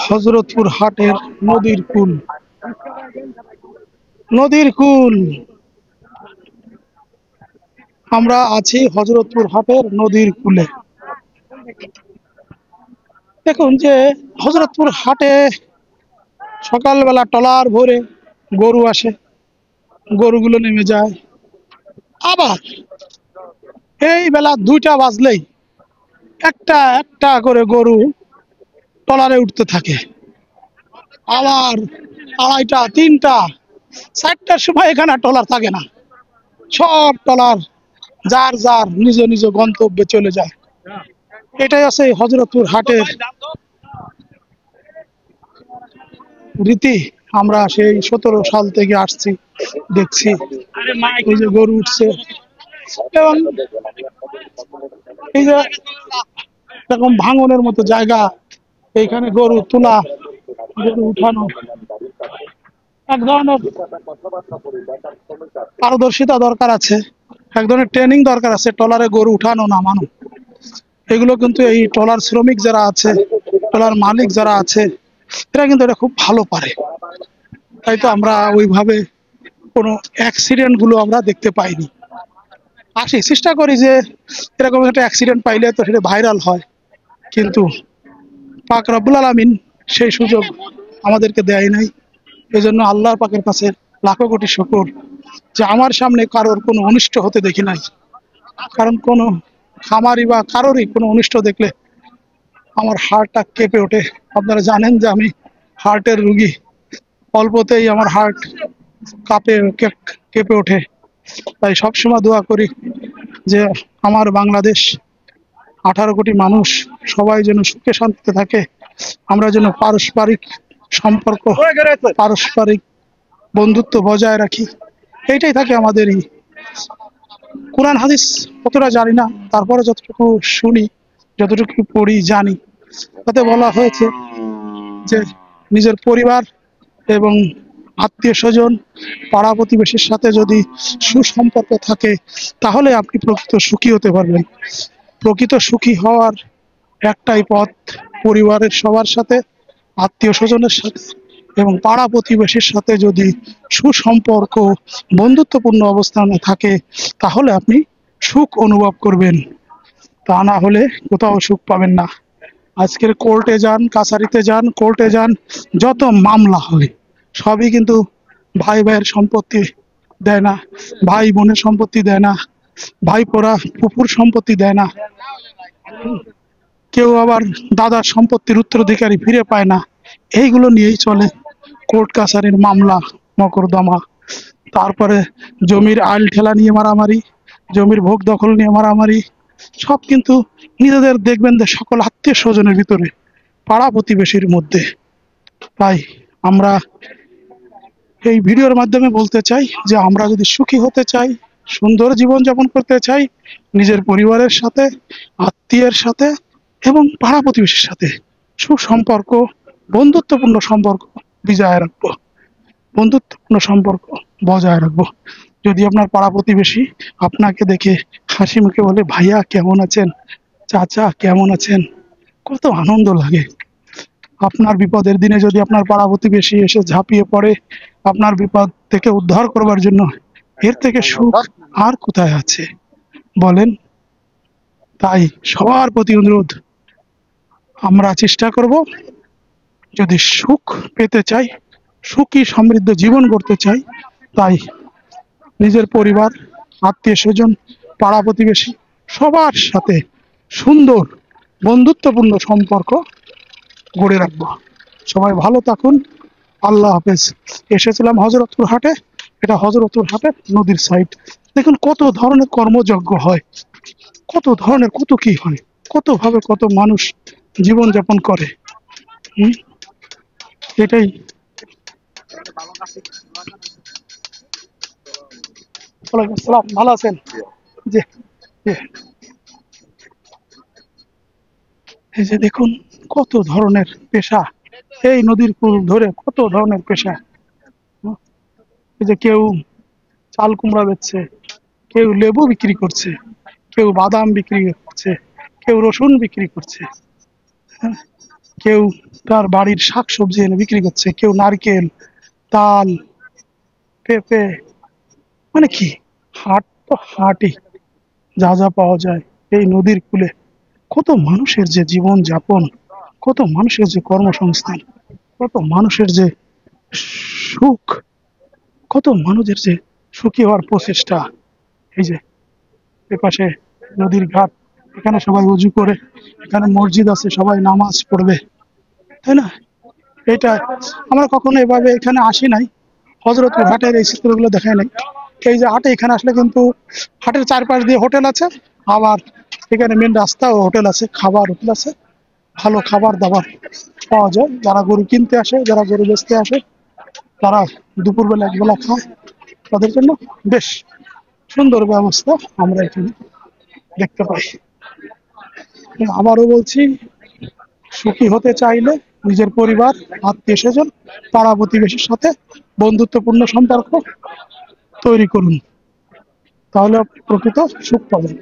হযরতপুর হাটের নদীর কূল। নদীর কূল আমরা আছি হযরতপুর হাটের নদীর কূলে। দেখুন যে হযরতপুর হাটে সকালবেলা ট্রলার ভরে গরু আসে, গরুগুলো নেমে যায়। আবার এই বেলা 2টা বাজলেই একটা একটা করে গরু ট্রলারে উঠতে থাকে। আবার 2:30, 3টা, 4টার সময় এখানে ট্রলার থাকে না, সব ট্রলার যার যার নিজ নিজ গন্তব্যে চলে যায়। এটাই আছে হযরতপুর হাটের রীতি। আমরা সেই 17 সাল থেকে আসছি, দেখছি এই যে গরু উঠছে এবং এই যে এরকম ভাঙনের মতো জায়গা, এইখানে গরু তোলা, গরু উঠানো এক ধরনের পারদর্শিতা দরকার আছে, এক ধরনের ট্রেনিং দরকার আছে। ট্রলারে গরু উঠানো নামানো, এগুলো কিন্তু এই ট্রলার শ্রমিক যারা আছে, ট্রলার মালিক যারা আছে, এরা কিন্তু এটা খুব ভালো পারে। তাই তো আমরা ওইভাবে কোনো অ্যাক্সিডেন্ট গুলো আমরা দেখতে পাইনি। আসি চেষ্টা করি যে এরকম একটা অ্যাক্সিডেন্ট পাইলে তো সেটা ভাইরাল হয়, কিন্তু পাক রব্বুল আলামিন সেই সুযোগ আমাদেরকে দেয় নাই। এই জন্য আল্লাহর পাকের কাছে লাখো কোটি শুকর যে আমার সামনে কারোর কোনো অনিষ্ট হতে দেখি নাই। কারণ কোনো খামারি বা কারোরই কোনো অনিষ্ট দেখলে আমার হার্টটা কেঁপে ওঠে। আপনারা জানেন যে আমি হার্টের রুগী, অল্পতেই আমার হার্ট কেঁপে ওঠে। তাই সবসময় দোয়া করি যে আমার বাংলাদেশ, 18 কোটি মানুষ সবাই যেন সুখে শান্তিতে থাকে। আমরা যেন পারস্পরিক সম্পর্ক, পারস্পরিক বন্ধুত্ব বজায় রাখি। এইটাই থাকে আমাদেরই। কোরআন হাদিস কতটা জানি না, তারপরে যতটুকু শুনি, যতটুকু পড়ি জানি, তাতে বলা হয়েছে যে নিজের পরিবার এবং আত্মীয় স্বজন, পাড়া প্রতিবেশীর সাথে যদি সুসম্পর্ক থাকে তাহলে আপনি প্রকৃত সুখী হতে পারবেন। প্রকৃত সুখী হওয়ার একটাই পথ, পরিবারের সবার সাথে, আত্মীয় স্বজনের সাথে এবং পাড়া প্রতিবেশীর সাথে যদি সুসম্পর্ক, বন্ধুত্বপূর্ণ অবস্থানে থাকে তাহলে আপনি সুখ অনুভব করবেন। তা না হলে কোথাও সুখ পাবেন না। আজকের কোর্টে যান, কাছারিতে যান, কোর্টে যান, যত মামলা হয় সবই কিন্তু ভাই ভাইয়ের সম্পত্তি দেয় না, ভাই বোনের সম্পত্তি দেয় না, ভাই পোড়া ফুফুর সম্পত্তি দেয় না, কেউ আবার দাদার সম্পত্তির উত্তরাধিকারী ফিরে পায় না। এইগুলো নিয়েই চলে কোর্ট কাছারির মামলা মকদ্দমা। তারপরে জমির আইল ঠেলা নিয়ে মারামারি, জমির ভোগ দখল নিয়ে মারামারি, সব কিন্তু নিজেদের দেখবেন যে সকল আত্মীয় স্বজনের ভিতরে, পাড়া প্রতিবেশীর মধ্যে। তাই আমরা এই ভিডিওর মাধ্যমে বলতে চাই যে আমরা যদি সুখী হতে চাই, সুন্দর জীবন যাপন করতে চাই, নিজের পরিবারের সাথে, আত্মীয়ের সাথে এবং পাড়া প্রতিবেশীর সাথে সুসম্পর্ক, বন্ধুত্বপূর্ণ সম্পর্ক বজায় রাখবো, বন্ধুত্বপূর্ণ সম্পর্ক বজায় রাখবো। যদি আপনার পাড়া প্রতিবেশী আপনাকে দেখে হাসি মুখে বলে ভাইয়া কেমন আছেন, চাচা কেমন আছেন, কত আনন্দ লাগে। আপনার বিপদের দিনে যদি আপনার পাড়া প্রতিবেশী এসে ঝাঁপিয়ে পড়ে আপনার বিপদ থেকে উদ্ধার করবার জন্য, এর থেকে সুখ আর কোথায় আছে বলেন? তাই সবার প্রতি অনুরোধ, আমরা চেষ্টা করব যদি সুখ পেতে চাই, সুখী সমৃদ্ধ জীবন গড়তে চাই, তাই নিজের পরিবার, আত্মীয় স্বজন, পাড়া প্রতিবেশী সবার সাথে সুন্দর বন্ধুত্বপূর্ণ সম্পর্ক গড়ে রাখবো। সবাই ভালো থাকুন, আল্লাহ হাফেজ। এসেছিলাম হযরতপুর হাটে, এটা হযরতপুর হাটের নদীর সাইড। দেখুন কত ধরনের কর্মযজ্ঞ হয়, কত ধরনের কত কি হয়, কত ভাবে কত মানুষ জীবন যাপন করে। হুম, এটাই। ওয়ালাইকুম আসসালাম, ভালো আছেন? জি জি। এই যে দেখুন কত ধরনের পেশা, এই নদীর কূল ধরে কত ধরনের পেশা। হুম, এই যে কেউ চাল কুমড়া বেচছে, কেউ লেবু বিক্রি করছে, কেউ বাদাম বিক্রি করছে, কেউ রসুন বিক্রি করছে। হ্যাঁ, কেউ তার বাড়ির শাকসবজি এনে বিক্রি করছে, কেউ নারকেল, তাল, পেঁপে, মানে কি, হাট তো হাটই, যা যা পাওয়া যায় এই নদীর কূলে। কত মানুষের যে জীবন যাপন, কত মানুষের যে কর্মসংস্থান, কত মানুষের যে সুখ, কত মানুষের যে সুখী হওয়ার প্রচেষ্টা। এই যে এপাশে নদীর ঘাট, এখানে সবাই উজু করে, এখানে মসজিদ আছে, সবাই নামাজ পড়বে, তাই না? এটা আমরা কখনো এভাবে এখানে আসি নাই, হজরতপুর হাটের এই চিত্রগুলো দেখায় নাই। এই যে হাটে, এখানে আসলে কিন্তু হাটের চারপাশ দিয়ে হোটেল আছে, আবার এখানে মেন রাস্তা ও হোটেল আছে, খাবার হোটেল আছে, ভালো খাবার দাবার পাওয়া যায়। যারা গরু কিনতে আসে, যারা গরু বেচতে আসে, তারা দুপুরবেলা একবেলা খায়, তাদের জন্য বেশ সুন্দর ব্যবস্থা আমরা এখানে দেখতে পাই। আবারও বলছি, সুখী হতে চাইলে নিজের পরিবার, আত্মীয় স্বজন, পাড়া প্রতিবেশীর সাথে বন্ধুত্বপূর্ণ সম্পর্ক তৈরি করুন, তাহলে আপনি প্রকৃত সুখ পাবেন।